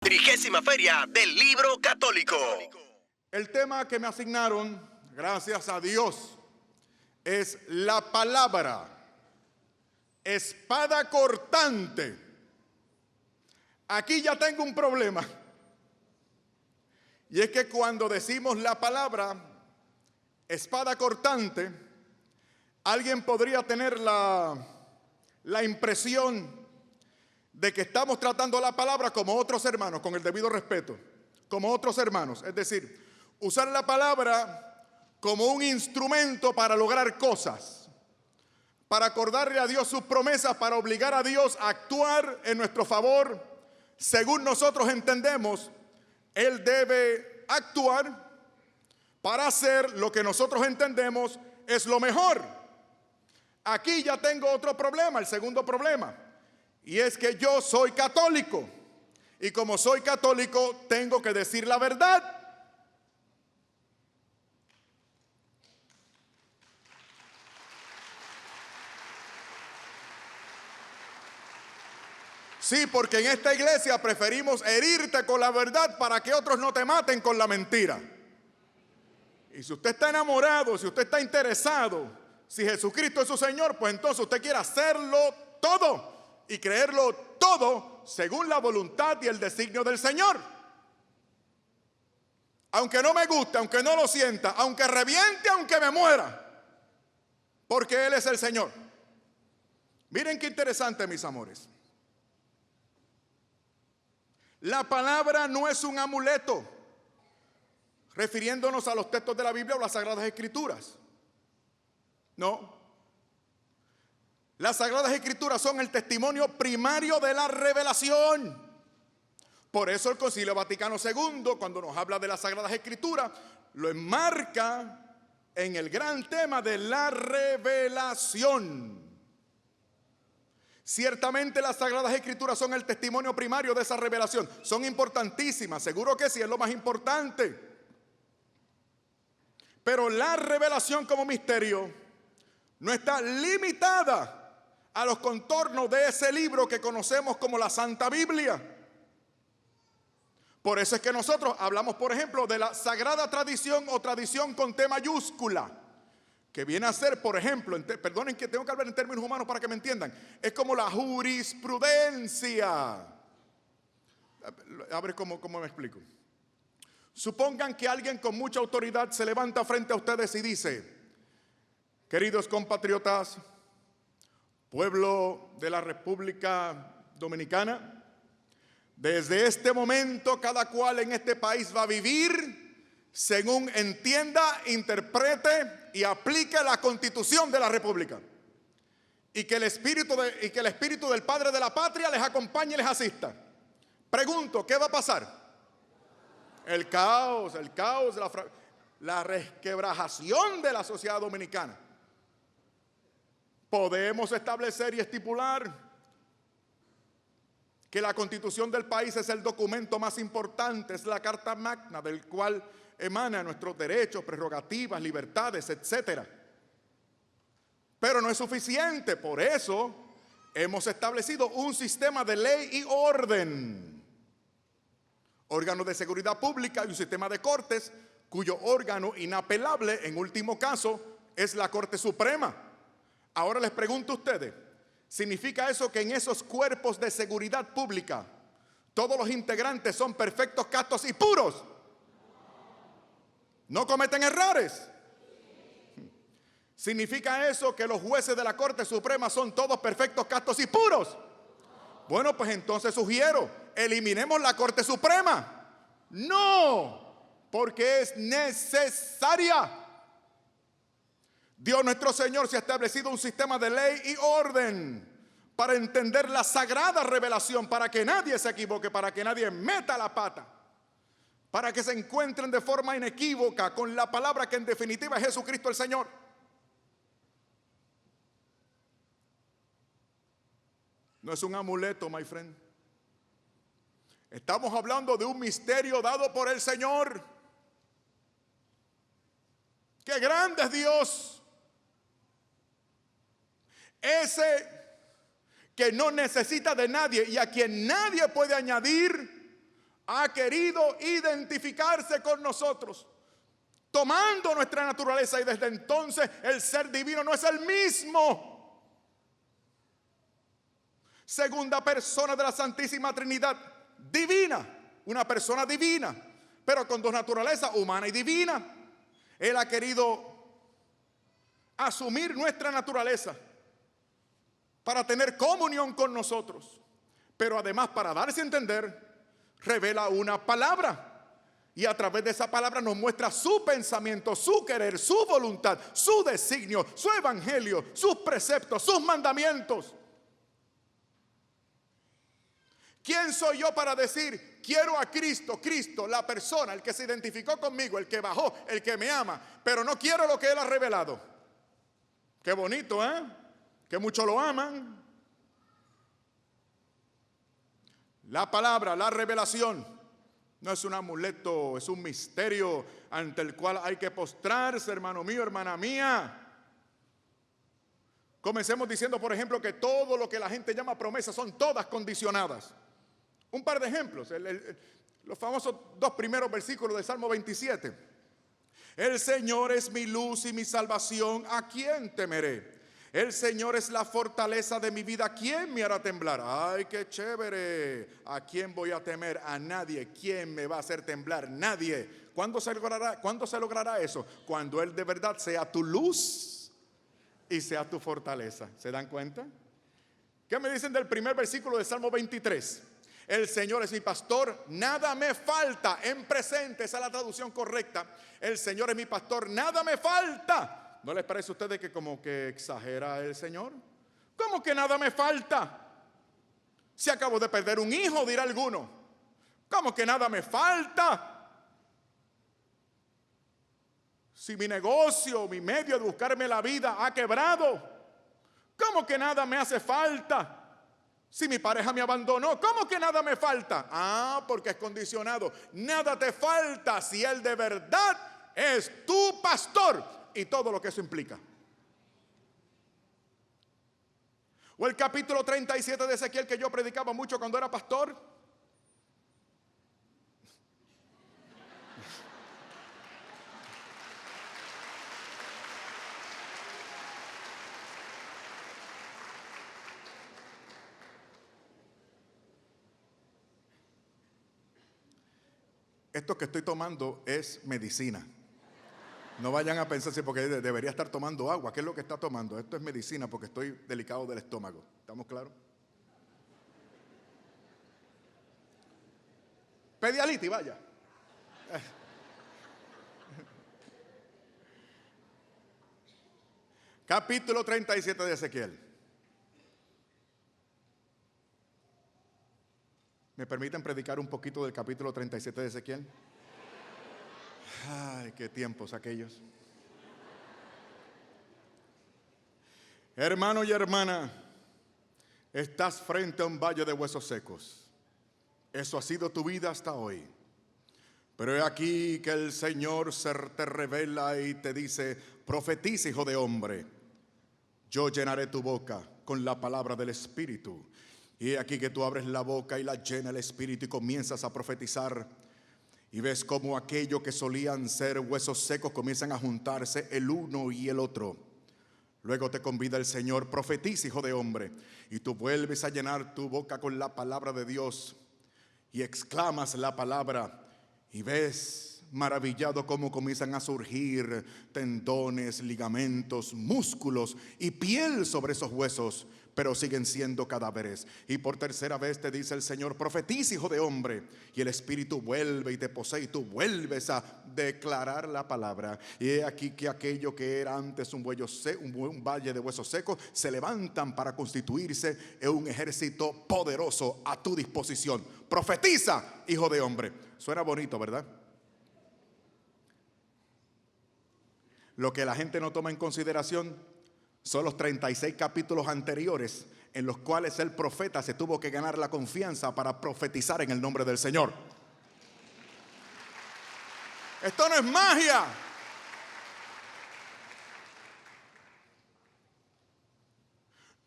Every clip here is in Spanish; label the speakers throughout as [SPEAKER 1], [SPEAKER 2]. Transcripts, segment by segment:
[SPEAKER 1] 30ª Feria del Libro Católico.
[SPEAKER 2] El tema que me asignaron, gracias a Dios, es la palabra, espada cortante. Aquí ya tengo un problema. Y es que cuando decimos la palabra, espada cortante, alguien podría tener la impresión de que estamos tratando la palabra como otros hermanos, con el debido respeto, como otros hermanos. Es decir, usar la palabra como un instrumento para lograr cosas, para acordarle a Dios sus promesas, para obligar a Dios a actuar en nuestro favor. Según nosotros entendemos, Él debe actuar para hacer lo que nosotros entendemos es lo mejor. Aquí ya tengo otro problema, el segundo problema. Y es que yo soy católico. Y como soy católico, tengo que decir la verdad. Sí, porque en esta iglesia preferimos herirte con la verdad para que otros no te maten con la mentira. Y si usted está enamorado, si usted está interesado, si Jesucristo es su Señor, pues entonces usted quiere hacerlo todo y creerlo todo según la voluntad y el designio del Señor. Aunque no me guste, aunque no lo sienta, aunque reviente, aunque me muera, porque Él es el Señor. Miren qué interesante, mis amores. La palabra no es un amuleto, refiriéndonos a los textos de la Biblia o las Sagradas Escrituras. No. Las Sagradas Escrituras son el testimonio primario de la revelación. Por eso el Concilio Vaticano II, cuando nos habla de las Sagradas Escrituras, lo enmarca en el gran tema de la revelación. Ciertamente las Sagradas Escrituras son el testimonio primario de esa revelación. Son importantísimas, seguro que sí, es lo más importante. Pero la revelación como misterio no está limitada a los contornos de ese libro que conocemos como la Santa Biblia. Por eso es que nosotros hablamos, por ejemplo, de la sagrada tradición o tradición con T mayúscula, que viene a ser, por ejemplo, perdonen que tengo que hablar en términos humanos para que me entiendan, es como la jurisprudencia. A ver cómo me explico. Supongan que alguien con mucha autoridad se levanta frente a ustedes y dice: queridos compatriotas, pueblo de la República Dominicana, desde este momento cada cual en este país va a vivir según entienda, interprete y aplique la Constitución de la República. Y que el espíritu del Padre de la Patria les acompañe y les asista. Pregunto, ¿qué va a pasar? El caos, la resquebrajación de la sociedad dominicana. Podemos establecer y estipular que la Constitución del país es el documento más importante, es la Carta Magna del cual emana nuestros derechos, prerrogativas, libertades, etc. Pero no es suficiente, por eso hemos establecido un sistema de ley y orden, órganos de seguridad pública y un sistema de cortes, cuyo órgano inapelable, en último caso, es la Corte Suprema. Ahora les pregunto a ustedes, ¿significa eso que en esos cuerpos de seguridad pública todos los integrantes son perfectos, castos y puros? ¿No cometen errores? ¿Significa eso que los jueces de la Corte Suprema son todos perfectos, castos y puros? Bueno, pues entonces sugiero, eliminemos la Corte Suprema. No, porque es necesaria. Dios nuestro Señor se ha establecido un sistema de ley y orden para entender la sagrada revelación, para que nadie se equivoque, para que nadie meta la pata, para que se encuentren de forma inequívoca con la palabra que en definitiva es Jesucristo el Señor. No es un amuleto, my friend. Estamos hablando de un misterio dado por el Señor. ¡Qué grande es Dios! Ese que no necesita de nadie y a quien nadie puede añadir ha querido identificarse con nosotros, tomando nuestra naturaleza, y desde entonces el ser divino no es el mismo. Segunda persona de la Santísima Trinidad, divina, una persona divina, pero con dos naturalezas, humana y divina. Él ha querido asumir nuestra naturaleza para tener comunión con nosotros, pero además, para darse a entender, revela una palabra, y a través de esa palabra nos muestra su pensamiento, su querer, su voluntad, su designio, su evangelio, sus preceptos, sus mandamientos. ¿Quién soy yo para decir quiero a Cristo? Cristo, la persona, el que se identificó conmigo, el que bajó, el que me ama, pero no quiero lo que Él ha revelado. Qué bonito, ¿eh? Que muchos lo aman. La palabra, la revelación, no es un amuleto, es un misterio ante el cual hay que postrarse, hermano mío, hermana mía. Comencemos diciendo, por ejemplo, que todo lo que la gente llama promesas son todas condicionadas. Un par de ejemplos, los famosos 2 primeros versículos del Salmo 27. El Señor es mi luz y mi salvación, ¿a quién temeré? El Señor es la fortaleza de mi vida, ¿quién me hará temblar? ¡Ay, qué chévere! ¿A quién voy a temer? A nadie. ¿Quién me va a hacer temblar? Nadie. ¿Cuándo se logrará eso? Cuando Él de verdad sea tu luz y sea tu fortaleza. ¿Se dan cuenta? ¿Qué me dicen del primer versículo del Salmo 23? El Señor es mi pastor, nada me falta. En presente, esa es la traducción correcta. El Señor es mi pastor, nada me falta. ¿No les parece a ustedes que como que exagera el Señor? ¿Cómo que nada me falta? Si acabo de perder un hijo, dirá alguno. ¿Cómo que nada me falta? Si mi negocio, mi medio de buscarme la vida ha quebrado, ¿cómo que nada me hace falta? Si mi pareja me abandonó, ¿cómo que nada me falta? Ah, porque es condicionado. Nada te falta si Él de verdad es tu pastor y todo lo que eso implica. O el capítulo 37 de Ezequiel, que yo predicaba mucho cuando era pastor. Esto que estoy tomando es medicina. No vayan a pensarse porque debería estar tomando agua. ¿Qué es lo que está tomando? Esto es medicina porque estoy delicado del estómago. ¿Estamos claros? Pedialitis, vaya. Capítulo 37 de Ezequiel. ¿Me permiten predicar un poquito del capítulo 37 de Ezequiel? Ay, qué tiempos aquellos. Hermano y hermana, estás frente a un valle de huesos secos. Eso ha sido tu vida hasta hoy. Pero he aquí que el Señor te revela y te dice: profetiza, hijo de hombre, yo llenaré tu boca con la palabra del Espíritu. Y he aquí que tú abres la boca y la llena el Espíritu y comienzas a profetizar. Y ves cómo aquello que solían ser huesos secos comienzan a juntarse el uno y el otro. Luego te convida el Señor: profetiza, hijo de hombre. Y tú vuelves a llenar tu boca con la palabra de Dios y exclamas la palabra. Y ves maravillado cómo comienzan a surgir tendones, ligamentos, músculos y piel sobre esos huesos, pero siguen siendo cadáveres. Y por tercera vez te dice el Señor: profetiza, hijo de hombre. Y el Espíritu vuelve y te posee y tú vuelves a declarar la palabra. Y he aquí que aquello que era antes un valle de huesos secos se levantan para constituirse en un ejército poderoso a tu disposición. Profetiza, hijo de hombre. Suena bonito, ¿verdad? Lo que la gente no toma en consideración son los 36 capítulos anteriores en los cuales el profeta se tuvo que ganar la confianza para profetizar en el nombre del Señor. Esto no es magia.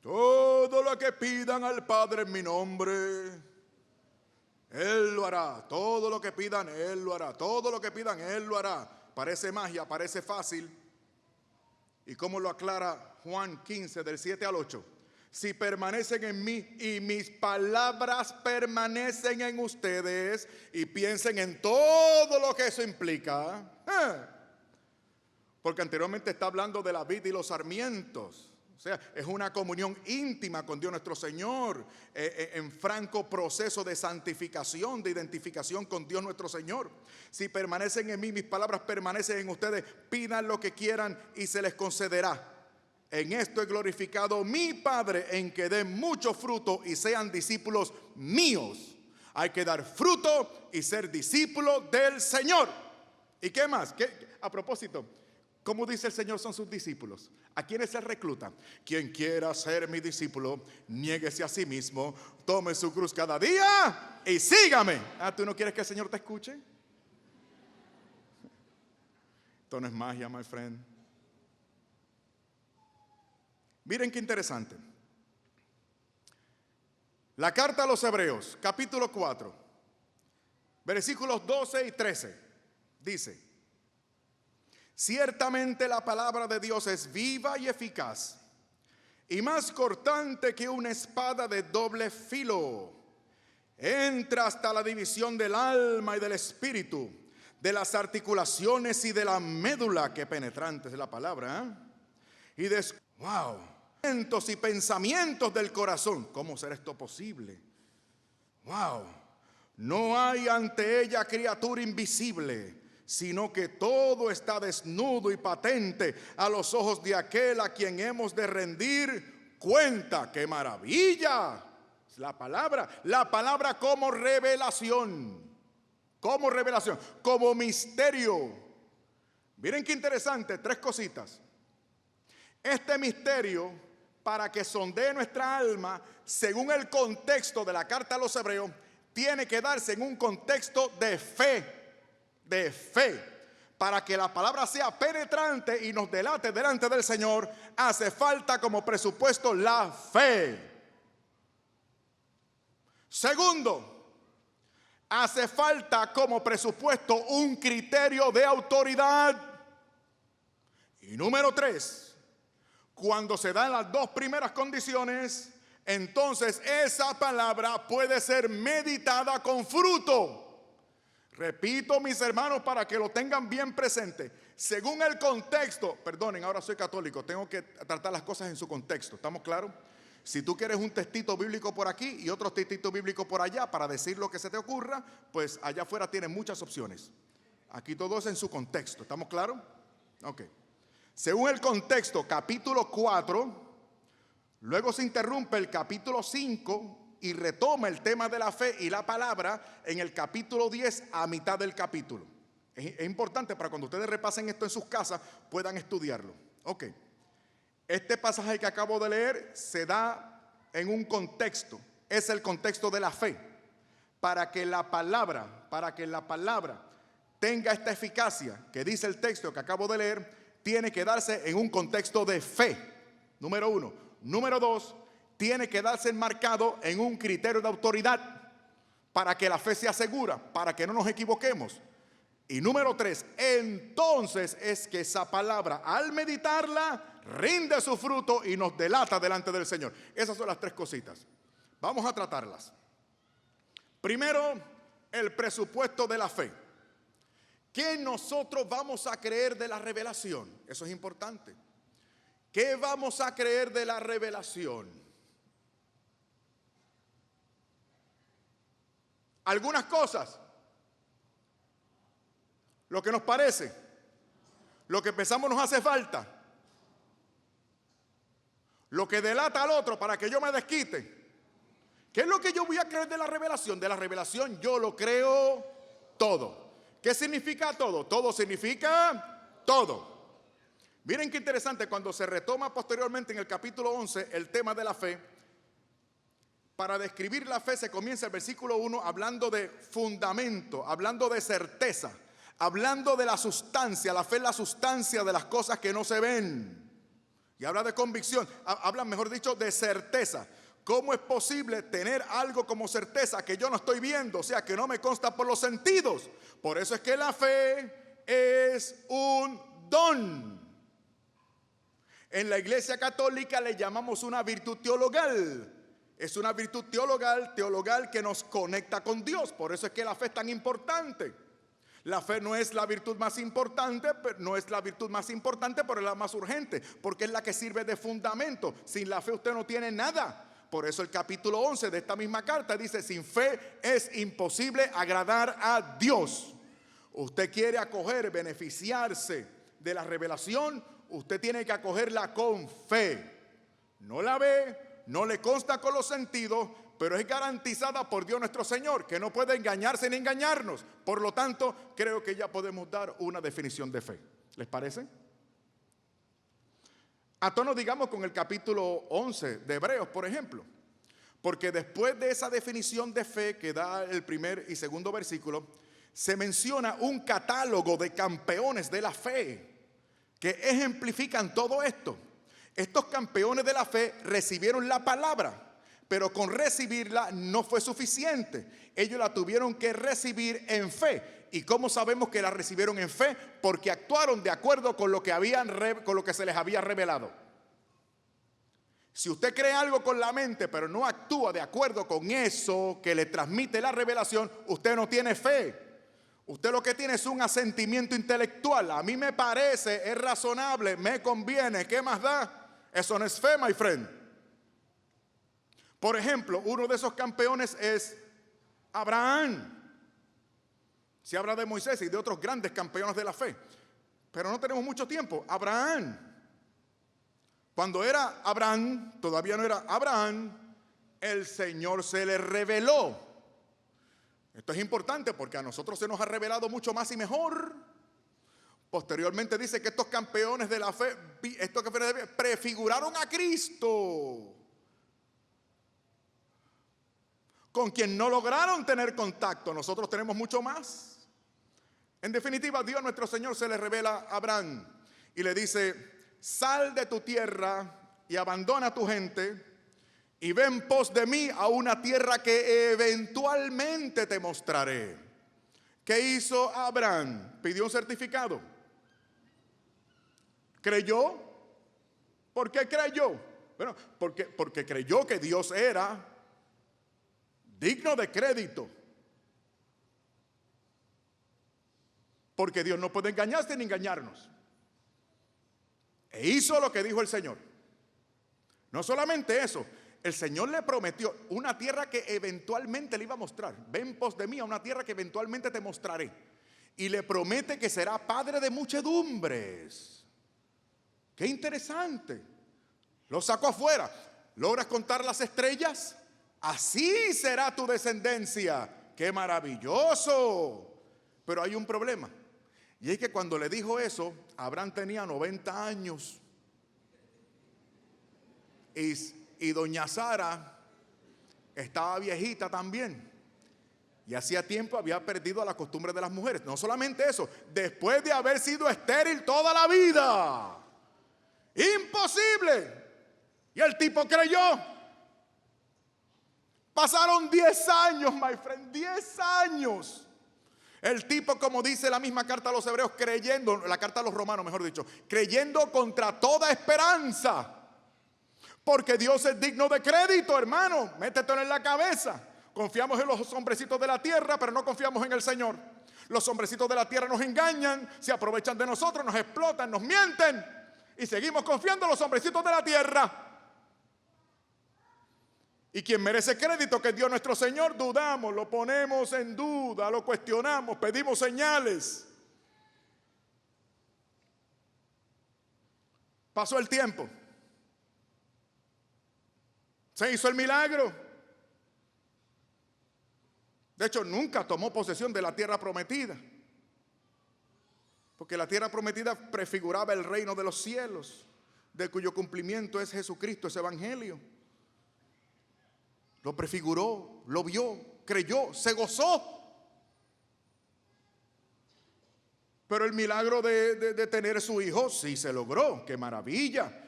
[SPEAKER 2] Todo lo que pidan al Padre en mi nombre, Él lo hará. Todo lo que pidan, Él lo hará. Todo lo que pidan, Él lo hará. Parece magia, parece fácil. ¿Y cómo lo aclara Juan 15, del 7 al 8? Si permanecen en mí y mis palabras permanecen en ustedes, y piensen en todo lo que eso implica. Porque anteriormente está hablando de la vid y los sarmientos. O sea, es una comunión íntima con Dios nuestro Señor, en franco proceso de santificación, de identificación con Dios nuestro Señor. Si permanecen en mí, mis palabras permanecen en ustedes, pidan lo que quieran y se les concederá. En esto he glorificado mi Padre, en que den mucho fruto y sean discípulos míos. Hay que dar fruto y ser discípulos del Señor. ¿Y qué más? A propósito, ¿cómo dice el Señor son sus discípulos? ¿A quiénes se reclutan? Quien quiera ser mi discípulo, niéguese a sí mismo, tome su cruz cada día y sígame. ¿Tú no quieres que el Señor te escuche? Esto no es magia, my friend. Miren qué interesante. La carta a los Hebreos, capítulo 4, versículos 12 y 13, dice: ciertamente la palabra de Dios es viva y eficaz, y más cortante que una espada de doble filo. Entra hasta la división del alma y del espíritu, de las articulaciones y de la médula, que penetrante es la palabra, y y pensamientos del corazón. ¿Cómo será esto posible? No hay ante ella criatura invisible, sino que todo está desnudo y patente a los ojos de aquel a quien hemos de rendir cuenta. ¡Qué maravilla! La palabra como revelación, como misterio. Miren qué interesante, 3 cositas. Este misterio, para que sondee nuestra alma, según el contexto de la carta a los Hebreos, tiene que darse en un contexto de fe. Para que la palabra sea penetrante y nos delate delante del Señor, hace falta como presupuesto la fe. Segundo, hace falta como presupuesto un criterio de autoridad. Y número 3, cuando se dan las 2 primeras condiciones, entonces esa palabra puede ser meditada con fruto. Repito, mis hermanos, para que lo tengan bien presente. Según el contexto, perdonen, ahora soy católico, tengo que tratar las cosas en su contexto. ¿Estamos claros? Si tú quieres un textito bíblico por aquí y otro textito bíblico por allá para decir lo que se te ocurra, pues allá afuera tienes muchas opciones. Aquí todo es en su contexto. ¿Estamos claros? Ok. Según el contexto, capítulo 4, luego se interrumpe el capítulo 5 y retoma el tema de la fe y la palabra en el capítulo 10 a mitad del capítulo. Es importante para cuando ustedes repasen esto en sus casas puedan estudiarlo. Ok. Este pasaje que acabo de leer se da en un contexto. Es el contexto de la fe. Para que la palabra tenga esta eficacia que dice el texto que acabo de leer, tiene que darse en un contexto de fe, número 1. Número 2, tiene que darse enmarcado en un criterio de autoridad para que la fe sea segura, para que no nos equivoquemos. Y número 3, entonces es que esa palabra, al meditarla, rinde su fruto y nos delata delante del Señor. Esas son las 3 cositas. Vamos a tratarlas. Primero, el presupuesto de la fe. ¿Qué nosotros vamos a creer de la revelación? Eso es importante. ¿Qué vamos a creer de la revelación? Algunas cosas. Lo que nos parece. Lo que pensamos nos hace falta. Lo que delata al otro para que yo me desquite. ¿Qué es lo que yo voy a creer de la revelación? De la revelación yo lo creo todo. ¿Qué significa todo? Todo significa todo. Miren qué interesante, cuando se retoma posteriormente en el capítulo 11 el tema de la fe, para describir la fe se comienza el versículo 1 hablando de fundamento, hablando de certeza, hablando de la sustancia. La fe es la sustancia de las cosas que no se ven. Y habla de convicción, habla mejor dicho de certeza. ¿Cómo es posible tener algo como certeza que yo no estoy viendo? O sea, que no me consta por los sentidos. Por eso es que la fe es un don. En la Iglesia Católica le llamamos una virtud teologal. Es una virtud teologal que nos conecta con Dios. Por eso es que la fe es tan importante. La fe no es la virtud más importante, pero es la más urgente, porque es la que sirve de fundamento. Sin la fe usted no tiene nada. Por eso el capítulo 11 de esta misma carta dice: sin fe es imposible agradar a Dios. Usted quiere beneficiarse de la revelación, usted tiene que acogerla con fe. No la ve, no le consta con los sentidos, pero es garantizada por Dios nuestro Señor, que no puede engañarse ni engañarnos. Por lo tanto, creo que ya podemos dar una definición de fe. ¿Les parece? A tono, digamos, con el capítulo 11 de Hebreos, por ejemplo. Porque después de esa definición de fe que da el primer y segundo versículo, se menciona un catálogo de campeones de la fe que ejemplifican todo esto. Estos campeones de la fe recibieron la palabra, pero con recibirla no fue suficiente. Ellos la tuvieron que recibir en fe. ¿Y cómo sabemos que la recibieron en fe? Porque actuaron de acuerdo con lo que se les había revelado. Si usted cree algo con la mente, pero no actúa de acuerdo con eso que le transmite la revelación, usted no tiene fe. Usted lo que tiene es un asentimiento intelectual. A mí me parece, es razonable, me conviene, ¿qué más da? Eso no es fe, my friend. Por ejemplo, uno de esos campeones es Abraham. Se habla de Moisés y de otros grandes campeones de la fe, pero no tenemos mucho tiempo. Abraham, cuando era Abraham, todavía no era Abraham, el Señor se le reveló. Esto es importante porque a nosotros se nos ha revelado mucho más y mejor. Posteriormente dice que estos campeones de la fe, prefiguraron a Cristo, con quien no lograron tener contacto. Nosotros tenemos mucho más. En definitiva, Dios nuestro Señor se le revela a Abraham y le dice: sal de tu tierra y abandona a tu gente y ven en pos de mí a una tierra que eventualmente te mostraré. ¿Qué hizo Abraham? Pidió un certificado. ¿Creyó? ¿Por qué creyó? Bueno, porque creyó que Dios era digno de crédito. Porque Dios no puede engañarse ni engañarnos. E hizo lo que dijo el Señor. No solamente eso, el Señor le prometió una tierra que eventualmente le iba a mostrar. Ven en pos de mí a una tierra que eventualmente te mostraré. Y le promete que será padre de muchedumbres. Qué interesante. Lo sacó afuera. ¿Logras contar las estrellas? Así será tu descendencia. ¡Qué maravilloso! Pero hay un problema. Y es que cuando le dijo eso, Abraham tenía 90 años. Y doña Sara estaba viejita también. Y hacía tiempo había perdido la costumbre de las mujeres. No solamente eso, después de haber sido estéril toda la vida. ¡Imposible! Y el tipo creyó. Pasaron 10 años, my friend, 10 años. El tipo, como dice la misma carta a los hebreos, creyendo, la carta a los romanos, mejor dicho, creyendo contra toda esperanza. Porque Dios es digno de crédito, hermano. Métetelo en la cabeza. Confiamos en los hombrecitos de la tierra, pero no confiamos en el Señor. Los hombrecitos de la tierra nos engañan, se aprovechan de nosotros, nos explotan, nos mienten. Y seguimos confiando en los hombrecitos de la tierra. Y quien merece crédito, que es Dios nuestro Señor, dudamos, lo ponemos en duda, lo cuestionamos, pedimos señales. Pasó el tiempo. Se hizo el milagro. De hecho, nunca tomó posesión de la tierra prometida. Porque la tierra prometida prefiguraba el reino de los cielos, de cuyo cumplimiento es Jesucristo, ese evangelio. Lo prefiguró, lo vio, creyó, se gozó. Pero el milagro de tener su hijo sí se logró. ¡Qué maravilla!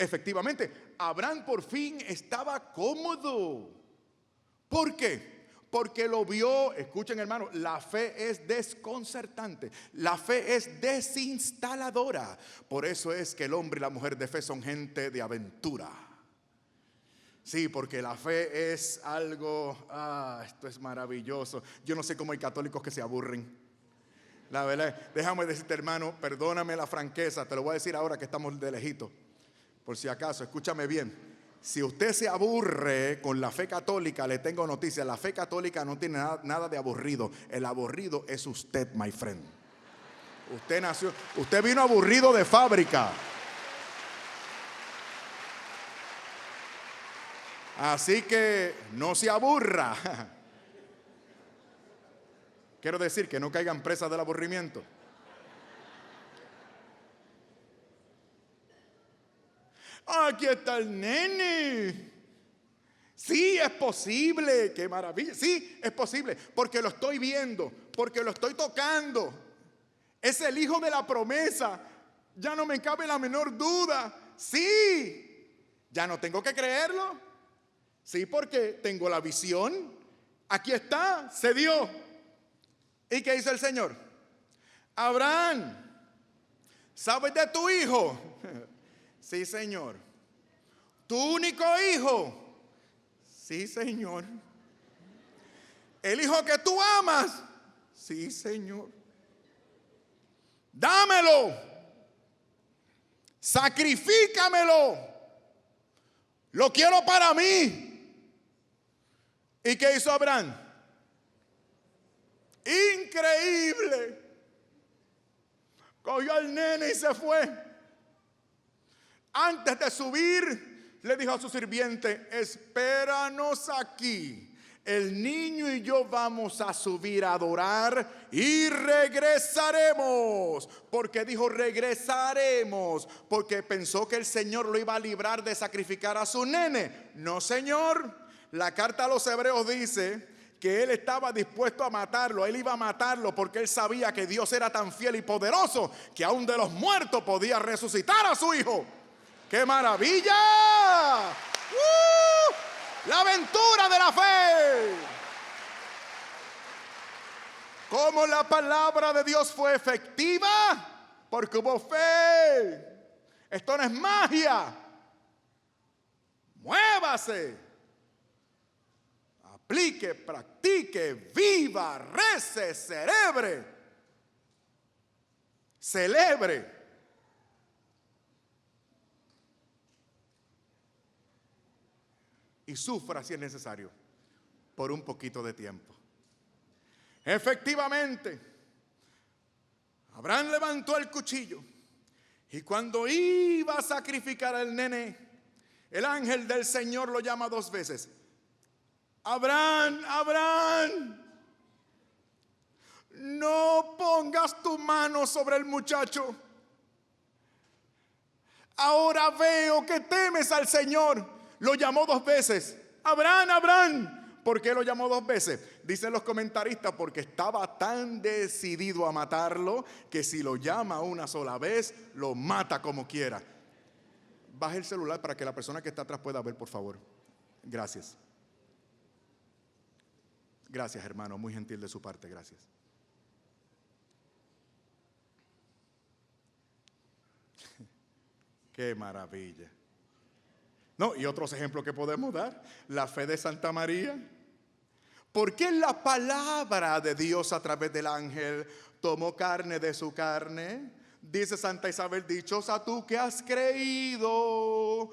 [SPEAKER 2] Efectivamente, Abraham por fin estaba cómodo. ¿Por qué? Porque lo vio. Escuchen, hermano, la fe es desconcertante, la fe es desinstaladora. Por eso es que el hombre y la mujer de fe son gente de aventura. Sí, porque la fe es algo, esto es maravilloso. Yo no sé cómo hay católicos que se aburren. La verdad, déjame decirte, hermano, perdóname la franqueza, te lo voy a decir ahora que estamos de lejito. Por si acaso, escúchame bien. Si usted se aburre con la fe católica, le tengo noticias. La fe católica no tiene nada de aburrido. El aburrido es usted, my friend. Usted vino aburrido de fábrica. Así que no se aburra. Quiero decir que no caigan presas del aburrimiento. Aquí está el nene. Sí, es posible. Qué maravilla. Sí, es posible. Porque lo estoy viendo. Porque lo estoy tocando. Es el hijo de la promesa. Ya no me cabe la menor duda. Sí. Ya no tengo que creerlo. Sí, porque tengo la visión. Aquí está. Se dio. ¿Y qué hizo el Señor? Abraham, ¿sabes de tu hijo? Sí, Señor. ¿Tu único hijo? Sí, Señor. ¿El hijo que tú amas? Sí, Señor. Dámelo. Sacrifícamelo. Lo quiero para mí. ¿Y qué hizo Abraham? Increíble. Cogió al nene y se fue. Antes de subir, le dijo a su sirviente: espéranos aquí. El niño y yo vamos a subir a adorar y regresaremos. Porque dijo regresaremos, porque pensó que el Señor lo iba a librar de sacrificar a su nene. No, Señor. La carta a los Hebreos dice que él estaba dispuesto a matarlo. Él iba a matarlo porque él sabía que Dios era tan fiel y poderoso que aún de los muertos podía resucitar a su hijo. ¡Qué maravilla! La aventura de la fe. ¿Cómo la palabra de Dios fue efectiva? Porque hubo fe. Esto no es magia. Muévase. Aplique, practique, viva, rece, celebre. Y sufra si es necesario por un poquito de tiempo. Efectivamente, Abraham levantó el cuchillo y cuando iba a sacrificar al nene, el ángel del Señor lo llama 2 veces. Abraham, Abraham, no pongas tu mano sobre el muchacho. Ahora veo que temes al Señor. Lo llamó 2 veces. Abraham, Abraham. ¿Por qué lo llamó 2 veces? Dicen los comentaristas porque estaba tan decidido a matarlo que si lo llama una sola vez, lo mata como quiera. Baje el celular para que la persona que está atrás pueda ver, por favor. Gracias. Gracias, hermano. Muy gentil de su parte. Gracias. Qué maravilla. No, y otros ejemplos que podemos dar. La fe de Santa María. Porque la palabra de Dios a través del ángel tomó carne de su carne. Dice Santa Isabel: dichosa tú que has creído,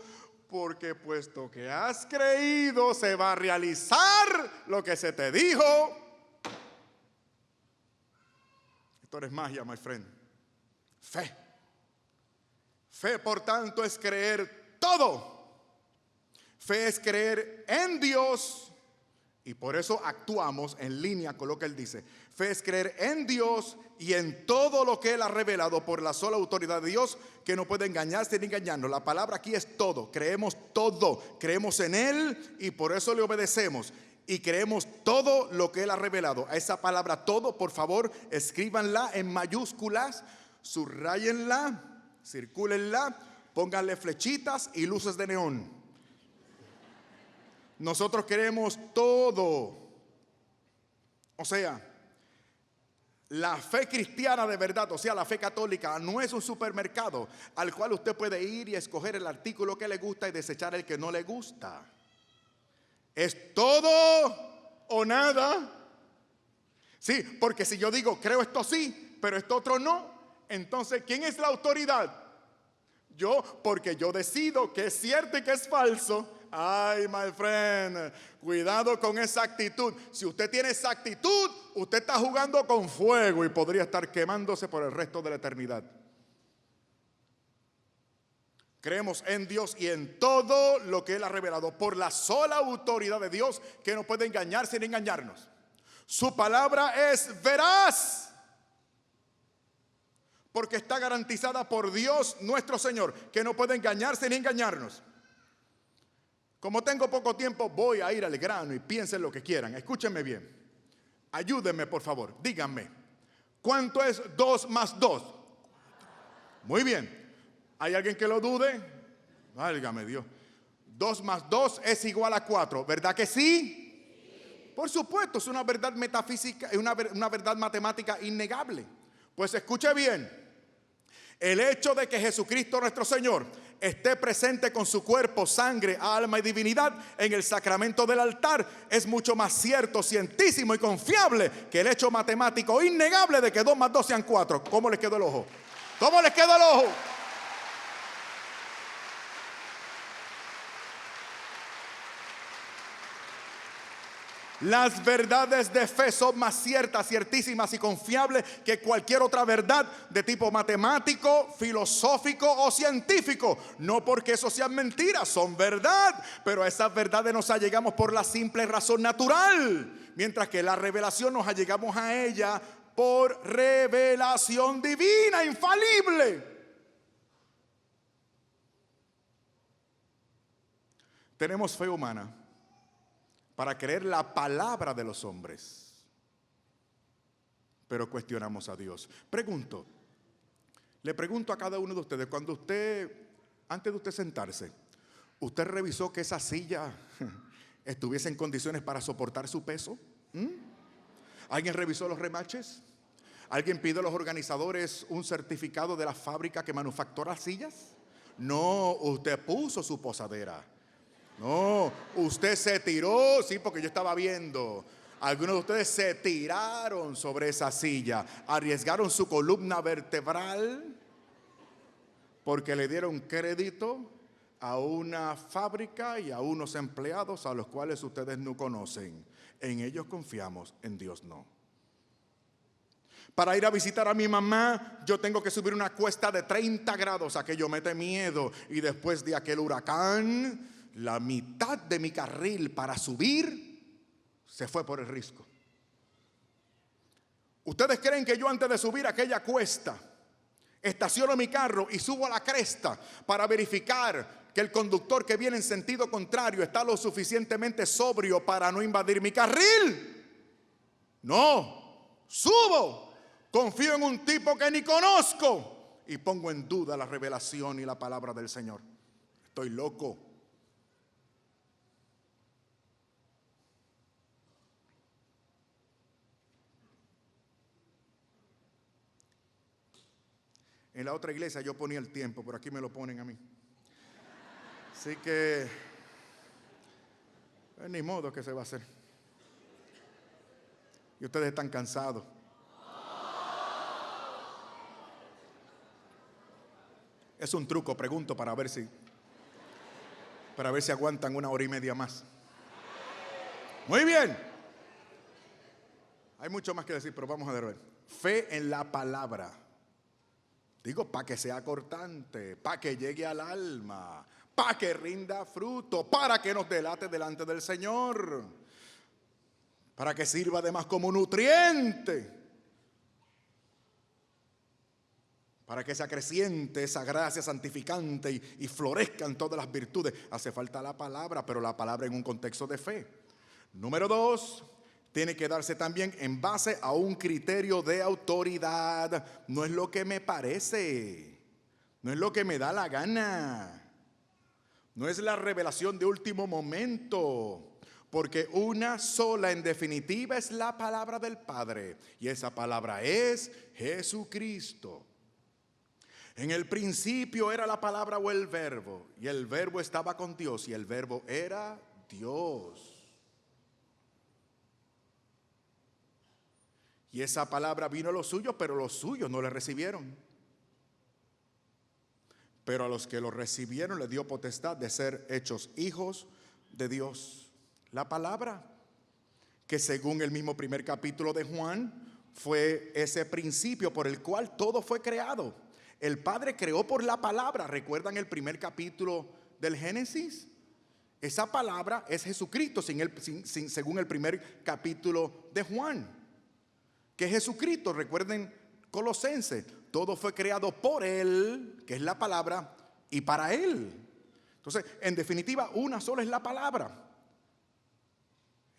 [SPEAKER 2] porque puesto que has creído se va a realizar lo que se te dijo. Esto no es magia, my friend. Fe. Fe, por tanto, es creer todo. Fe es creer en Dios y por eso actuamos en línea con lo que Él dice. Fe es creer en Dios y en todo lo que Él ha revelado por la sola autoridad de Dios, que no puede engañarse ni engañarnos. La palabra aquí es todo. Creemos todo. Creemos en Él y por eso le obedecemos. Y creemos todo lo que Él ha revelado. A esa palabra todo, por favor, escríbanla en mayúsculas, subrayenla, circúlenla. pónganle flechitas y luces de neón. Nosotros queremos todo. O sea, la fe cristiana de verdad, o sea, la fe católica, no es un supermercado al cual usted puede ir y escoger el artículo que le gusta y desechar el que no le gusta. Es todo o nada. Sí, porque si yo digo, creo esto sí, pero esto otro no, entonces, ¿quién es la autoridad? Yo, porque yo decido que es cierto y que es falso. Ay, my friend, cuidado con esa actitud. Si usted tiene esa actitud, usted está jugando con fuego y podría estar quemándose por el resto de la eternidad. Creemos en Dios y en todo lo que Él ha revelado por la sola autoridad de Dios, que no puede engañarse ni engañarnos. Su palabra es veraz, porque está garantizada por Dios nuestro Señor, que no puede engañarse ni engañarnos. Como tengo poco tiempo, voy a ir al grano y piensen lo que quieran. Escúchenme bien. Ayúdenme, por favor. Díganme, ¿cuánto es 2 más 2? Muy bien. ¿Hay alguien que lo dude? Válgame Dios. 2 más 2 es igual a 4. ¿Verdad que sí? Por supuesto, es una verdad metafísica, una verdad matemática innegable. Pues escuche bien. El hecho de que Jesucristo nuestro Señor esté presente con su cuerpo, sangre, alma y divinidad en el sacramento del altar es mucho más cierto, cientísimo y confiable que el hecho matemático innegable de que 2 más 2 sean 4. ¿Cómo les quedó el ojo? ¿Cómo les quedó el ojo? Las verdades de fe son más ciertas, ciertísimas y confiables que cualquier otra verdad de tipo matemático, filosófico o científico. No porque eso sean mentiras, son verdad, pero a esas verdades nos allegamos por la simple razón natural, mientras que la revelación nos allegamos a ella por revelación divina, infalible. Tenemos fe humana para creer la palabra de los hombres, pero cuestionamos a Dios. Le pregunto a cada uno de ustedes, cuando antes de usted sentarse, ¿usted revisó que esa silla estuviese en condiciones para soportar su peso? ¿Alguien revisó los remaches? ¿Alguien pidió a los organizadores un certificado de la fábrica que manufactura sillas? No, usted puso su posadera. No, usted se tiró, sí, porque yo estaba viendo. Algunos de ustedes se tiraron sobre esa silla, arriesgaron su columna vertebral porque le dieron crédito a una fábrica y a unos empleados a los cuales ustedes no conocen. En ellos confiamos, en Dios no. Para ir a visitar a mi mamá, yo tengo que subir una cuesta de 30 grados, aquello mete miedo. Y después de aquel huracán, la mitad de mi carril para subir se fue por el risco. ¿Ustedes creen que yo antes de subir aquella cuesta estaciono mi carro y subo a la cresta para verificar que el conductor que viene en sentido contrario está lo suficientemente sobrio para no invadir mi carril? No, subo, confío en un tipo que ni conozco y pongo en duda la revelación y la palabra del Señor. Estoy loco. En la otra iglesia yo ponía el tiempo, pero aquí me lo ponen a mí. Así que, ni modo que se va a hacer. Y ustedes están cansados. Es un truco, pregunto, para ver si aguantan 1 hora y media más. Muy bien. Hay mucho más que decir, pero vamos a ver. Fe en la palabra. Digo, para que sea cortante, para que llegue al alma, para que rinda fruto, para que nos delate delante del Señor, para que sirva además como nutriente, para que se acreciente esa gracia santificante y florezcan todas las virtudes. Hace falta la palabra, pero la palabra en un contexto de fe. Número 2. Tiene que darse también en base a un criterio de autoridad. No es lo que me parece. No es lo que me da la gana. No es la revelación de último momento. Porque una sola, en definitiva, es la palabra del Padre. Y esa palabra es Jesucristo. En el principio era la palabra o el verbo. Y el verbo estaba con Dios. Y el verbo era Dios. Y esa palabra vino a los suyos, pero los suyos no le recibieron. Pero a los que lo recibieron le dio potestad de ser hechos hijos de Dios. La palabra, que según el mismo primer capítulo de Juan, fue ese principio por el cual todo fue creado. El Padre creó por la palabra. ¿Recuerdan el primer capítulo del Génesis? Esa palabra es Jesucristo, según el primer capítulo de Juan. Que Jesucristo, recuerden Colosenses, todo fue creado por Él, que es la palabra, y para Él. Entonces, en definitiva, una sola es la palabra.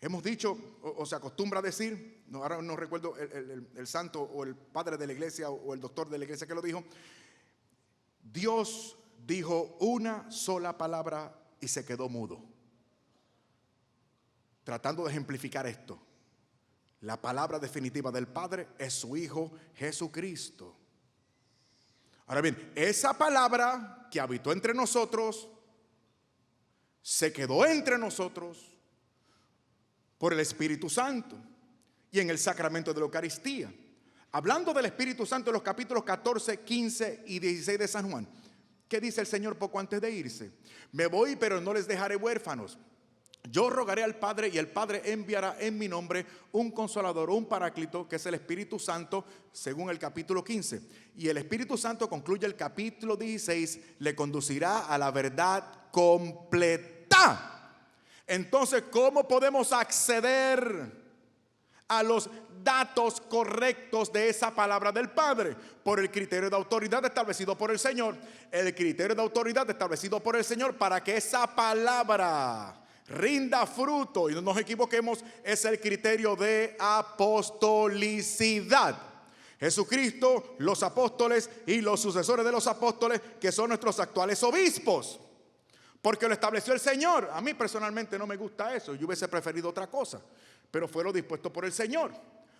[SPEAKER 2] Hemos dicho, o se acostumbra a decir, ahora no recuerdo el santo o el padre de la iglesia o el doctor de la iglesia que lo dijo, Dios dijo una sola palabra y se quedó mudo. Tratando de ejemplificar esto. La palabra definitiva del Padre es su Hijo Jesucristo. Ahora bien, esa palabra que habitó entre nosotros, se quedó entre nosotros por el Espíritu Santo y en el sacramento de la Eucaristía. Hablando del Espíritu Santo en los capítulos 14, 15 y 16 de San Juan, ¿qué dice el Señor poco antes de irse? Me voy, pero no les dejaré huérfanos. Yo rogaré al Padre y el Padre enviará en mi nombre un consolador, un paráclito, que es el Espíritu Santo, según el capítulo 15. Y el Espíritu Santo, concluye el capítulo 16, le conducirá a la verdad completa. Entonces, ¿cómo podemos acceder a los datos correctos de esa palabra del Padre? Por el criterio de autoridad establecido por el Señor. El criterio de autoridad establecido por el Señor para que esa palabra rinda fruto, y no nos equivoquemos, es el criterio de apostolicidad. Jesucristo, los apóstoles y los sucesores de los apóstoles, que son nuestros actuales obispos, porque lo estableció el Señor. A mí personalmente no me gusta eso, yo hubiese preferido otra cosa, pero fue lo dispuesto por el Señor.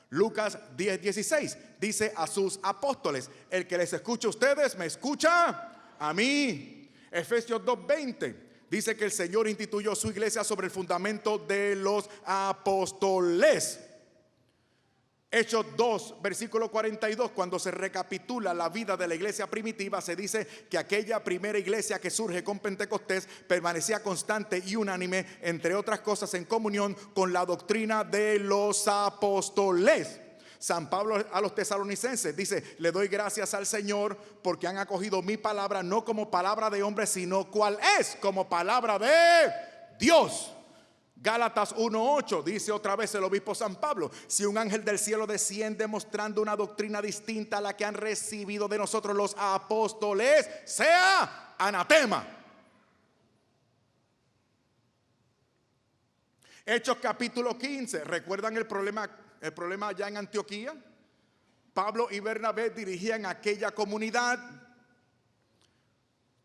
[SPEAKER 2] Lucas 10:16 dice a sus apóstoles: el que les escucha a ustedes, me escucha a mí. Efesios 2:20 dice que el Señor instituyó su iglesia sobre el fundamento de los apóstoles. Hechos 2, versículo 42, cuando se recapitula la vida de la iglesia primitiva, se dice que aquella primera iglesia que surge con Pentecostés permanecía constante y unánime, entre otras cosas, en comunión con la doctrina de los apóstoles. San Pablo a los tesalonicenses dice: le doy gracias al Señor porque han acogido mi palabra no como palabra de hombre, sino cual es, como palabra de Dios. Gálatas 1:8 dice otra vez el obispo San Pablo: si un ángel del cielo desciende mostrando una doctrina distinta a la que han recibido de nosotros los apóstoles, sea anatema. Hechos capítulo 15, ¿recuerdan el problema allá en Antioquía? Pablo y Bernabé dirigían aquella comunidad.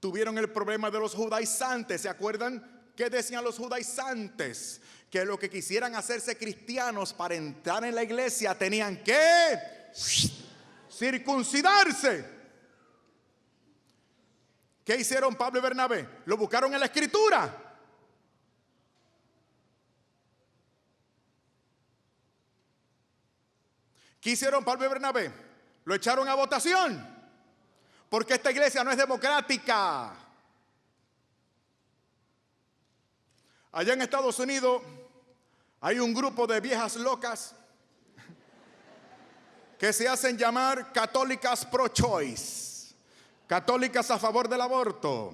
[SPEAKER 2] Tuvieron el problema de los judaizantes. ¿Se acuerdan qué decían los judaizantes? Que lo que quisieran hacerse cristianos para entrar en la iglesia tenían que circuncidarse. ¿Qué hicieron Pablo y Bernabé? Lo buscaron en la escritura. ¿Qué hicieron Pablo y Bernabé? Lo echaron a votación, porque esta iglesia no es democrática. Allá en Estados Unidos hay un grupo de viejas locas que se hacen llamar católicas pro-choice, católicas a favor del aborto.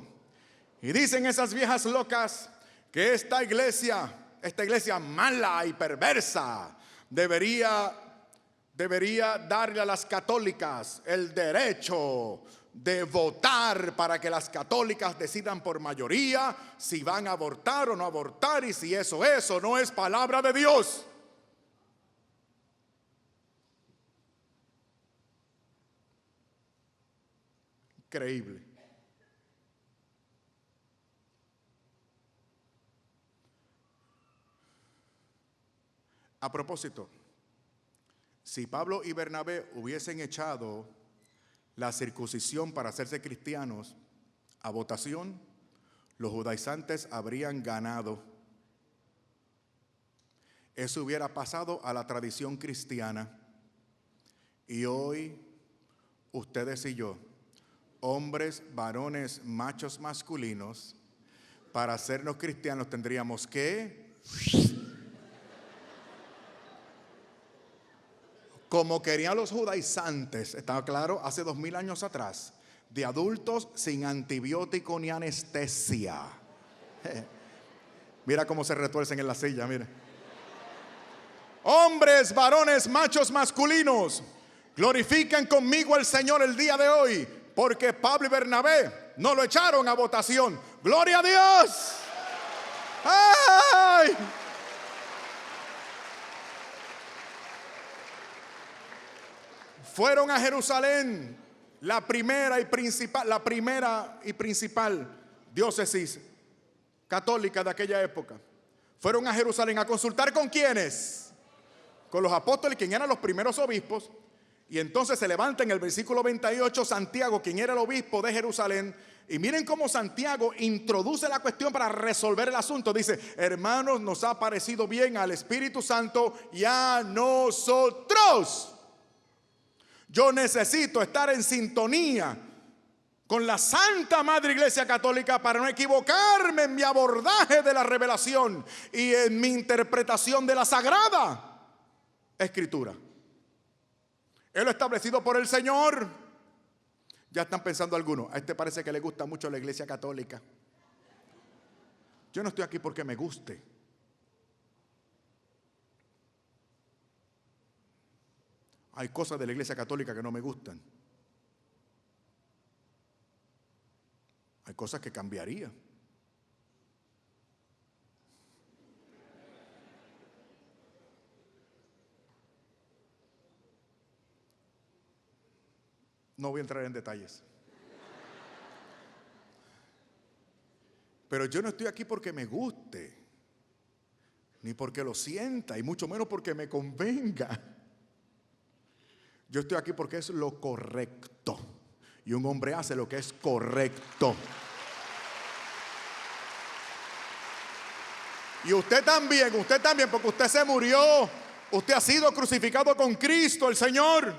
[SPEAKER 2] Y dicen esas viejas locas que esta iglesia mala y perversa, debería darle a las católicas el derecho de votar para que las católicas decidan por mayoría si van a abortar o no abortar, y si eso no es palabra de Dios. Increíble. A propósito, si Pablo y Bernabé hubiesen echado la circuncisión para hacerse cristianos a votación, los judaizantes habrían ganado. Eso hubiera pasado a la tradición cristiana. Y hoy, ustedes y yo, hombres, varones, machos masculinos, para hacernos cristianos tendríamos que, como querían los judaizantes, ¿está claro? Hace 2000 años atrás, de adultos sin antibiótico ni anestesia. Mira cómo se retuercen en la silla, mire. Hombres, varones, machos masculinos, glorifiquen conmigo al Señor el día de hoy, porque Pablo y Bernabé no lo echaron a votación. ¡Gloria a Dios! ¡Ay! Fueron a Jerusalén, la primera y principal diócesis católica de aquella época. Fueron a Jerusalén a consultar ¿con quiénes? Con los apóstoles, quien eran los primeros obispos. Y entonces se levanta en el versículo 28 Santiago, quien era el obispo de Jerusalén. Y miren cómo Santiago introduce la cuestión para resolver el asunto. Dice: hermanos, nos ha parecido bien al Espíritu Santo y a nosotros. Yo necesito estar en sintonía con la Santa Madre Iglesia Católica para no equivocarme en mi abordaje de la revelación y en mi interpretación de la Sagrada Escritura. Es lo establecido por el Señor. Ya están pensando algunos: a este parece que le gusta mucho la Iglesia Católica. Yo no estoy aquí porque me guste. Hay cosas de la Iglesia Católica que no me gustan. Hay cosas que cambiaría. No voy a entrar en detalles. Pero yo no estoy aquí porque me guste, ni porque lo sienta, y mucho menos porque me convenga. Yo estoy aquí porque es lo correcto. Y un hombre hace lo que es correcto. Y usted también, porque usted se murió. Usted ha sido crucificado con Cristo, el Señor.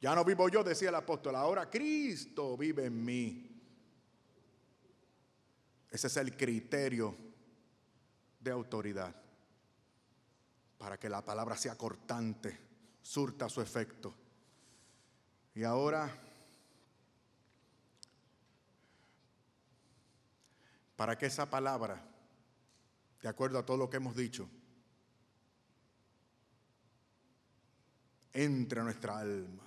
[SPEAKER 2] Ya no vivo yo, decía el apóstol, ahora Cristo vive en mí. Ese es el criterio de autoridad, para que la palabra sea cortante, surta su efecto. Y ahora, para que esa palabra, de acuerdo a todo lo que hemos dicho, entre a nuestra alma,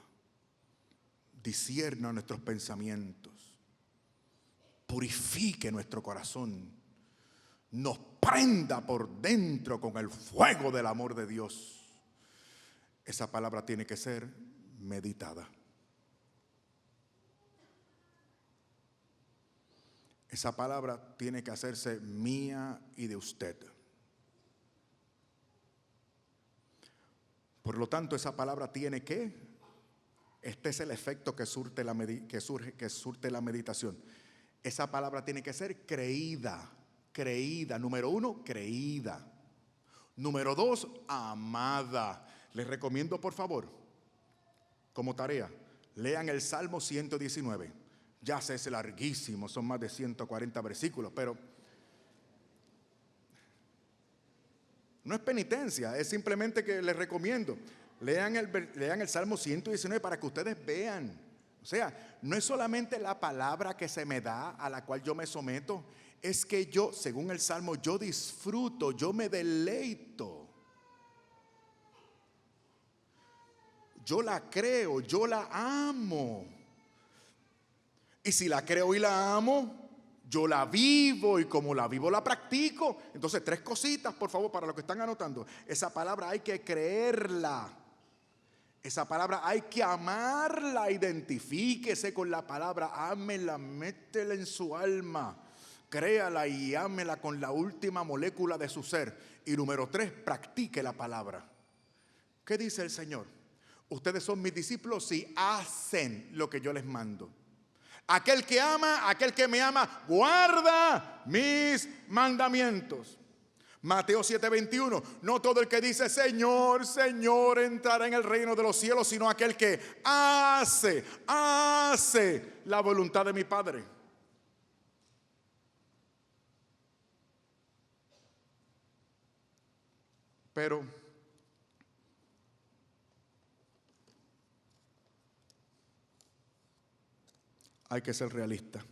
[SPEAKER 2] discierna nuestros pensamientos, purifique nuestro corazón, nos prenda por dentro con el fuego del amor de Dios. Esa palabra tiene que ser meditada. Esa palabra tiene que hacerse mía y de usted. Por lo tanto, esa palabra tiene que, este es el efecto que surte la meditación. Esa palabra tiene que ser creída. Número 1, creída. Número 2, amada. Les recomiendo, por favor, como tarea, lean el Salmo 119. Ya sé, es larguísimo, son más de 140 versículos, pero no es penitencia, es simplemente que les recomiendo. Lean el Salmo 119 para que ustedes vean. O sea, no es solamente la palabra que se me da, a la cual yo me someto, es que yo, según el Salmo, yo disfruto, yo me deleito. Yo la creo, yo la amo. Y si la creo y la amo, yo la vivo, y como la vivo la practico. Entonces, 3 cositas, por favor, para los que están anotando. Esa palabra hay que creerla. Esa palabra hay que amarla. Identifíquese con la palabra, ámela, métela en su alma. Créala y ámela con la última molécula de su ser. Y número 3, practique la palabra. ¿Qué dice el Señor? Ustedes son mis discípulos si hacen lo que yo les mando. Aquel que ama, aquel que me ama, guarda mis mandamientos. Mateo 7:21, no todo el que dice Señor, Señor entrará en el reino de los cielos, sino aquel que hace la voluntad de mi Padre. Pero hay que ser realista.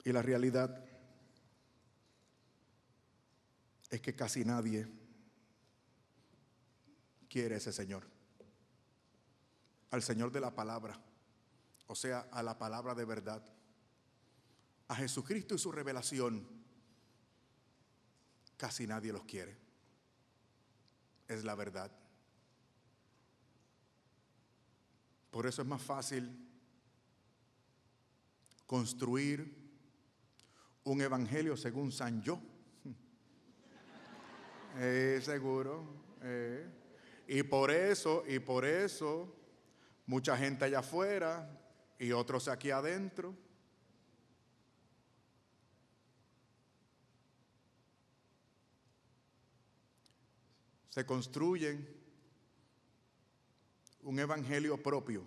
[SPEAKER 2] Y la realidad es que casi nadie quiere a ese Señor. Al Señor de la palabra, o sea, a la palabra de verdad. A Jesucristo y su revelación, casi nadie los quiere. Es la verdad. Por eso es más fácil construir un evangelio según San Yo. Seguro. Y por eso, mucha gente allá afuera y otros aquí adentro. Se construyen un evangelio propio.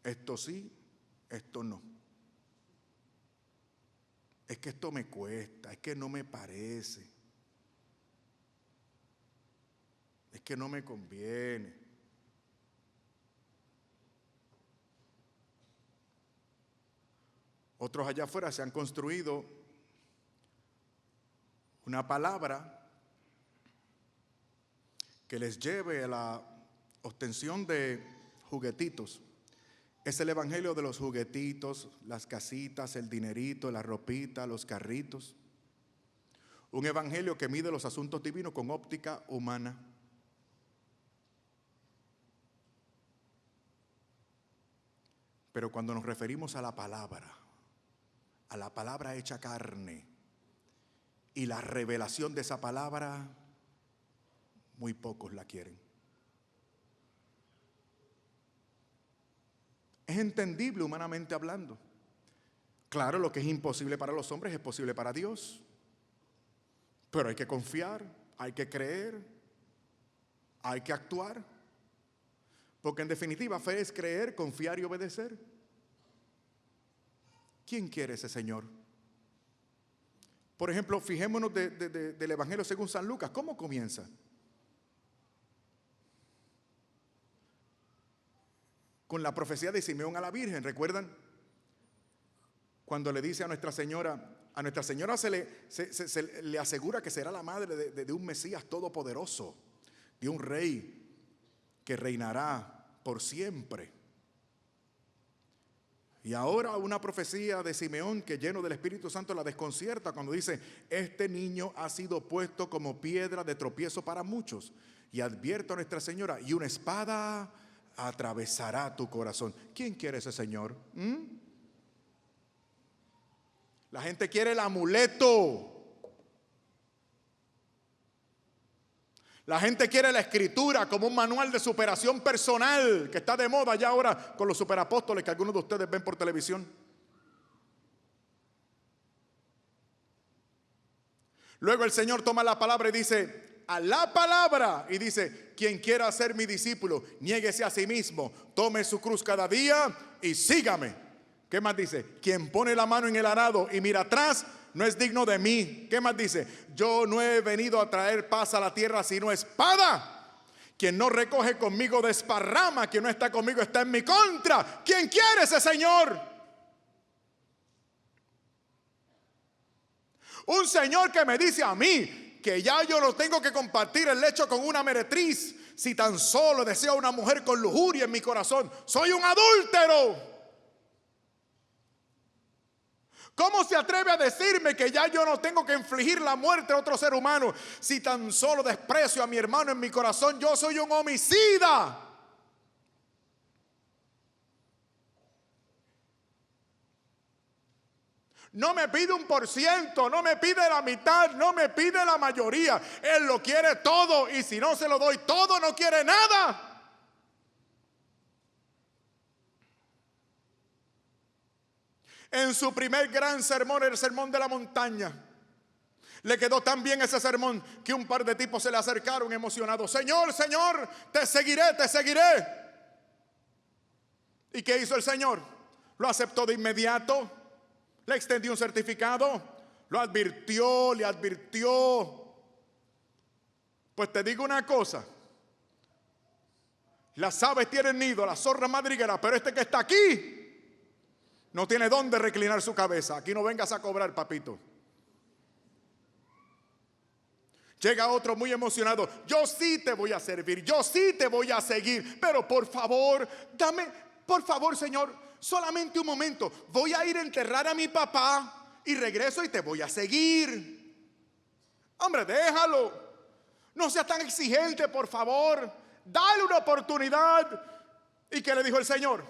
[SPEAKER 2] Esto sí, esto no. Es que esto me cuesta, es que no me parece, es que no me conviene. Otros allá afuera se han construido una palabra que les lleve a la obtención de juguetitos. Es el evangelio de los juguetitos, las casitas, el dinerito, la ropita, los carritos. Un evangelio que mide los asuntos divinos con óptica humana. Pero cuando nos referimos a la palabra hecha carne, y la revelación de esa palabra, muy pocos la quieren. Es entendible humanamente hablando. Claro, lo que es imposible para los hombres es posible para Dios. Pero hay que confiar, hay que creer, hay que actuar. Porque en definitiva, fe es creer, confiar y obedecer. ¿Quién quiere ese Señor? Por ejemplo, fijémonos del Evangelio según San Lucas. ¿Cómo comienza? Con la profecía de Simeón a la Virgen. ¿Recuerdan? Cuando le dice a Nuestra Señora se le asegura que será la madre de un Mesías todopoderoso, de un rey que reinará por siempre. Y ahora una profecía de Simeón que lleno del Espíritu Santo la desconcierta cuando dice: este niño ha sido puesto como piedra de tropiezo para muchos. Y advierte a Nuestra Señora: y una espada atravesará tu corazón. ¿Quién quiere ese Señor? La gente quiere el amuleto. La gente quiere la Escritura como un manual de superación personal que está de moda ya ahora con los superapóstoles que algunos de ustedes ven por televisión. Luego el Señor toma la palabra y dice: a la palabra, y dice: quien quiera ser mi discípulo, niéguese a sí mismo, tome su cruz cada día y sígame. ¿Qué más dice? Quien pone la mano en el arado y mira atrás no es digno de mí. ¿Qué más dice? Yo no he venido a traer paz a la tierra sino espada. Quien no recoge conmigo desparrama, quien no está conmigo está en mi contra. ¿Quién quiere ese Señor? Un Señor que me dice a mí que ya yo no tengo que compartir el lecho con una meretriz. Si tan solo deseo una mujer con lujuria en mi corazón, soy un adúltero. ¿Cómo se atreve a decirme que ya yo no tengo que infligir la muerte a otro ser humano? Si tan solo desprecio a mi hermano en mi corazón, yo soy un homicida. No me pide 1%, no me pide la mitad, no me pide la mayoría. Él lo quiere todo y si no se lo doy todo, no quiere nada. En su primer gran sermón, el sermón de la montaña, le quedó tan bien ese sermón que un par de tipos se le acercaron emocionados. Señor, Señor, te seguiré, te seguiré. ¿Y qué hizo el Señor? Lo aceptó de inmediato, le extendió un certificado, lo advirtió, le advirtió. Pues te digo una cosa, las aves tienen nido, las zorras madrigueras, pero este que está aquí no tiene dónde reclinar su cabeza. Aquí no vengas a cobrar, papito. Llega otro muy emocionado. Yo sí te voy a servir, yo sí te voy a seguir, pero por favor, por favor, Señor, solamente un momento. Voy a ir a enterrar a mi papá y regreso y te voy a seguir. Hombre, déjalo. No seas tan exigente, por favor. Dale una oportunidad. ¿Y qué le dijo el Señor?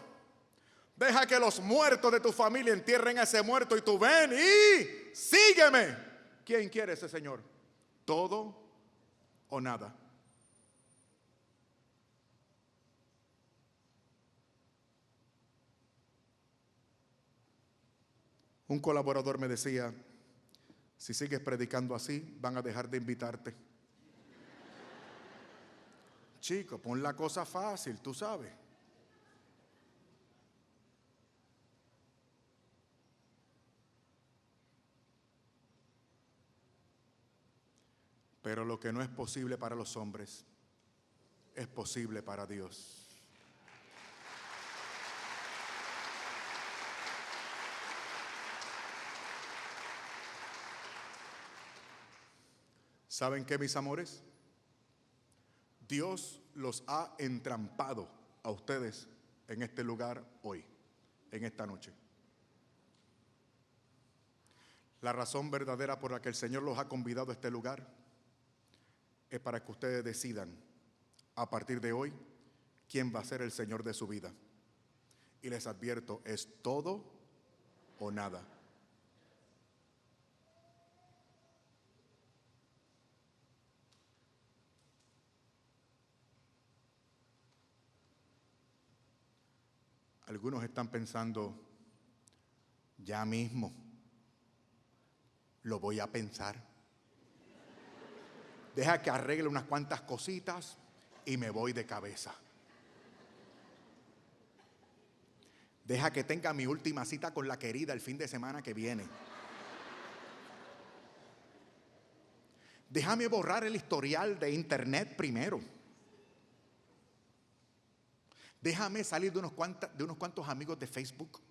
[SPEAKER 2] Deja que los muertos de tu familia entierren a ese muerto y tú ven y sígueme. ¿Quién quiere ese Señor? ¿Todo o nada? Un colaborador me decía, si sigues predicando así, van a dejar de invitarte. Chico, pon la cosa fácil, tú sabes. Pero lo que no es posible para los hombres, es posible para Dios. ¿Saben qué, mis amores? Dios los ha entrampado a ustedes en este lugar hoy, en esta noche. La razón verdadera por la que el Señor los ha convidado a este lugar es para que ustedes decidan a partir de hoy quién va a ser el Señor de su vida. Y les advierto, es todo o nada. Algunos están pensando, ya mismo lo voy a pensar. Deja que arregle unas cuantas cositas y me voy de cabeza. Deja que tenga mi última cita con la querida el fin de semana que viene. Déjame borrar el historial de internet primero. Déjame salir de unos cuantos amigos de Facebook.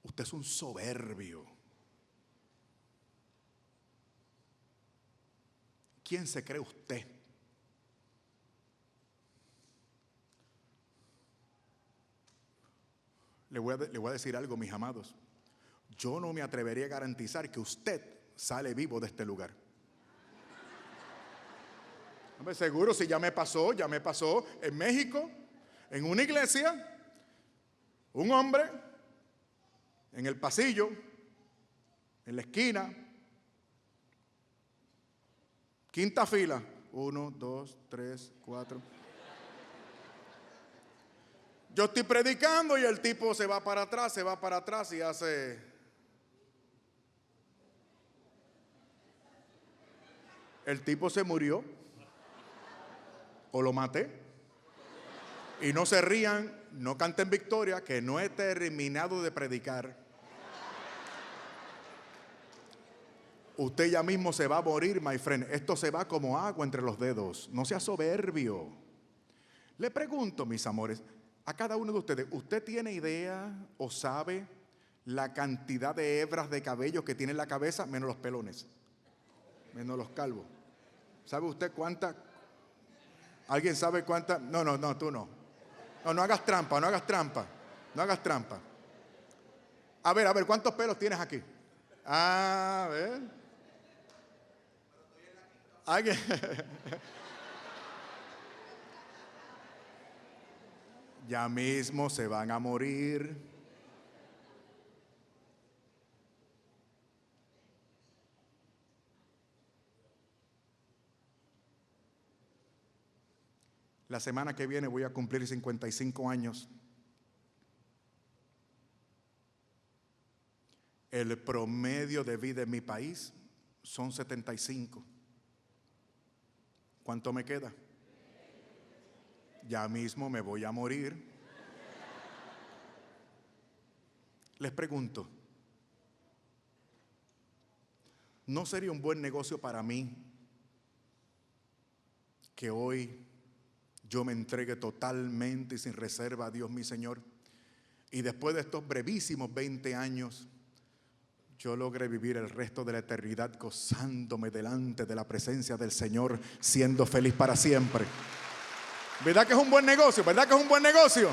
[SPEAKER 2] Usted es un soberbio. ¿Quién se cree usted? Le voy a decir algo, mis amados. Yo no me atrevería a garantizar que usted sale vivo de este lugar. Hombre, seguro, si ya me pasó en México, en una iglesia, un hombre en el pasillo, en la esquina, quinta fila, 1, 2, 3, 4. Yo estoy predicando y el tipo se va para atrás y hace. El tipo se murió o lo maté. Y no se rían, no canten victoria, que no he terminado de predicar. Usted ya mismo se va a morir, my friend. Esto se va como agua entre los dedos. No sea soberbio. Le pregunto, mis amores, a cada uno de ustedes, ¿usted tiene idea o sabe la cantidad de hebras de cabello que tiene en la cabeza? Menos los pelones, menos los calvos. ¿Sabe usted cuánta? ¿Alguien sabe cuánta? No, tú no. No hagas trampa. A ver, ¿cuántos pelos tienes aquí? A ver. ¿Alguien? Ya mismo se van a morir. La semana que viene voy a cumplir 55 años. El promedio de vida en mi país son 75. ¿Cuánto me queda? Ya mismo me voy a morir. Les pregunto, ¿no sería un buen negocio para mí que hoy yo me entregue totalmente y sin reserva a Dios mi Señor, y después de estos brevísimos 20 años yo logré vivir el resto de la eternidad gozándome delante de la presencia del Señor, siendo feliz para siempre? ¿Verdad que es un buen negocio? ¿Verdad que es un buen negocio?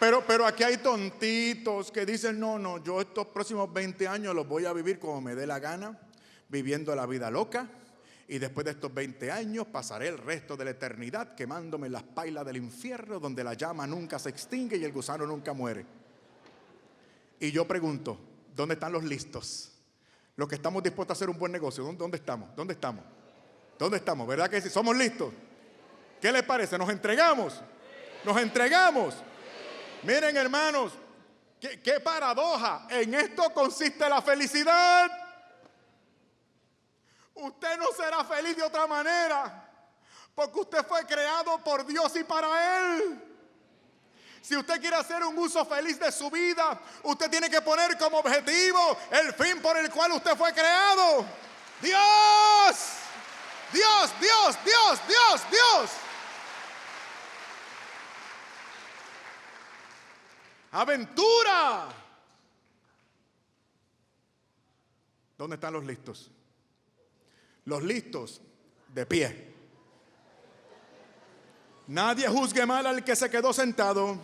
[SPEAKER 2] Pero aquí hay tontitos que dicen, no, yo estos próximos 20 años los voy a vivir como me dé la gana, viviendo la vida loca. Y después de estos 20 años pasaré el resto de la eternidad quemándome en las pailas del infierno, donde la llama nunca se extingue y el gusano nunca muere. Y yo pregunto, ¿dónde están los listos? Los que estamos dispuestos a hacer un buen negocio, ¿dónde estamos? ¿Dónde estamos? ¿Dónde estamos? ¿Verdad que sí? ¿Somos listos? ¿Qué les parece? ¿Nos entregamos? ¿Nos entregamos? Miren, hermanos, qué paradoja. En esto consiste la felicidad. Usted no será feliz de otra manera, porque usted fue creado por Dios y para Él. Si usted quiere hacer un uso feliz de su vida, usted tiene que poner como objetivo el fin por el cual usted fue creado. Dios, Dios, Dios, Dios, Dios, Dios. Aventura. ¿Dónde están los listos? Los listos, de pie. Nadie juzgue mal al que se quedó sentado.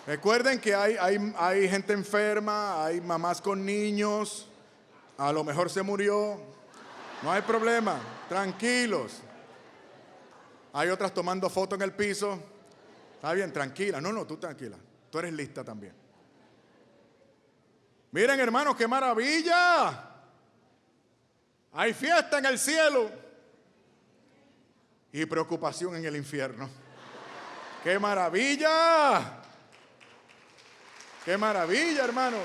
[SPEAKER 2] Recuerden que hay gente enferma, hay mamás con niños, a lo mejor se murió. No hay problema, tranquilos. Hay otras tomando foto en el piso. Está bien, tranquila. No, tú tranquila. Tú eres lista también. Miren, hermanos, qué maravilla. Hay fiesta en el cielo y preocupación en el infierno. ¡Qué maravilla! ¡Qué maravilla, hermanos!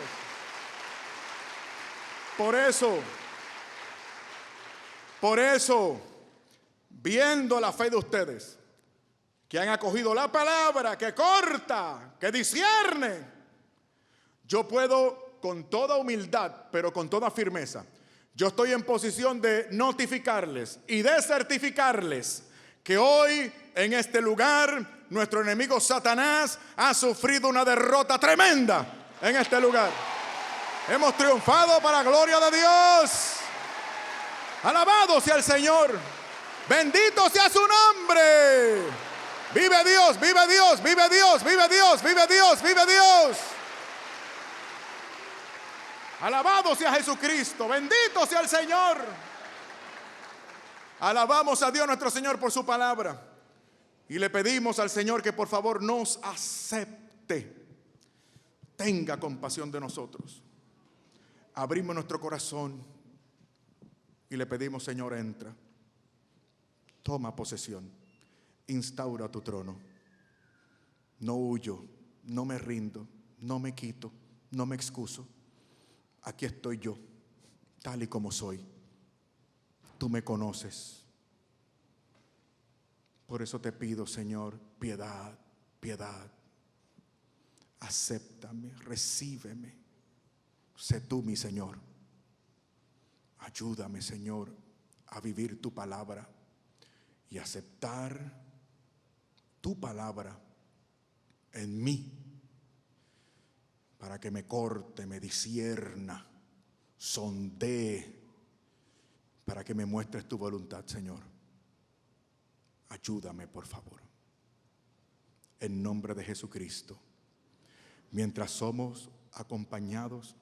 [SPEAKER 2] Por eso, viendo la fe de ustedes, que han acogido la palabra, que corta, que discierne, yo puedo con toda humildad, pero con toda firmeza, yo estoy en posición de notificarles y de certificarles que hoy en este lugar nuestro enemigo Satanás ha sufrido una derrota tremenda en este lugar. Hemos triunfado para la gloria de Dios. Alabado sea el Señor. Bendito sea su nombre. Vive Dios, vive Dios, vive Dios, vive Dios, vive Dios, vive Dios. Alabado sea Jesucristo, bendito sea el Señor. Alabamos a Dios nuestro Señor por su palabra. Y le pedimos al Señor que por favor nos acepte. Tenga compasión de nosotros. Abrimos nuestro corazón y le pedimos, Señor, entra. Toma posesión. Instaura tu trono. No huyo, no me rindo, no me quito, no me excuso. Aquí estoy yo, tal y como soy. Tú me conoces. Por eso te pido, Señor, piedad, piedad. Acéptame, recíbeme. Sé tú mi Señor. Ayúdame, Señor, a vivir tu palabra y aceptar tu palabra en mí, para que me corte, me discierna, sondee, para que me muestres tu voluntad, Señor. Ayúdame, por favor. En nombre de Jesucristo. Mientras somos acompañados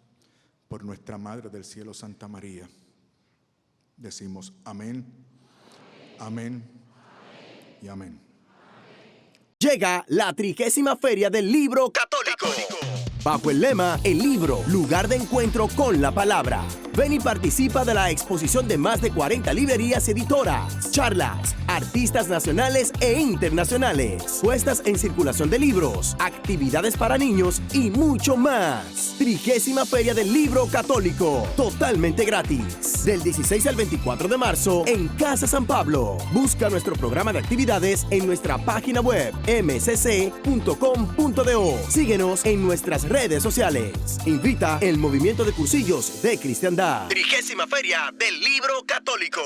[SPEAKER 2] por nuestra Madre del Cielo, Santa María, decimos amén, amén, amén, y amén.
[SPEAKER 3] Llega la 30ª Feria del Libro
[SPEAKER 1] Católico.
[SPEAKER 3] bajo el lema El Libro, lugar de encuentro con la palabra. Ven y participa de la exposición de más de 40 librerías editoras, charlas, artistas nacionales e internacionales, puestas en circulación de libros, actividades para niños y mucho más. 30ª Feria del Libro Católico, totalmente gratis. Del 16 al 24 de marzo en Casa San Pablo. Busca nuestro programa de actividades en nuestra página web mcc.com.do. Síguenos en nuestras redes sociales. Invita el Movimiento de Cursillos de Cristiandad.
[SPEAKER 1] 30ª Feria del Libro Católico.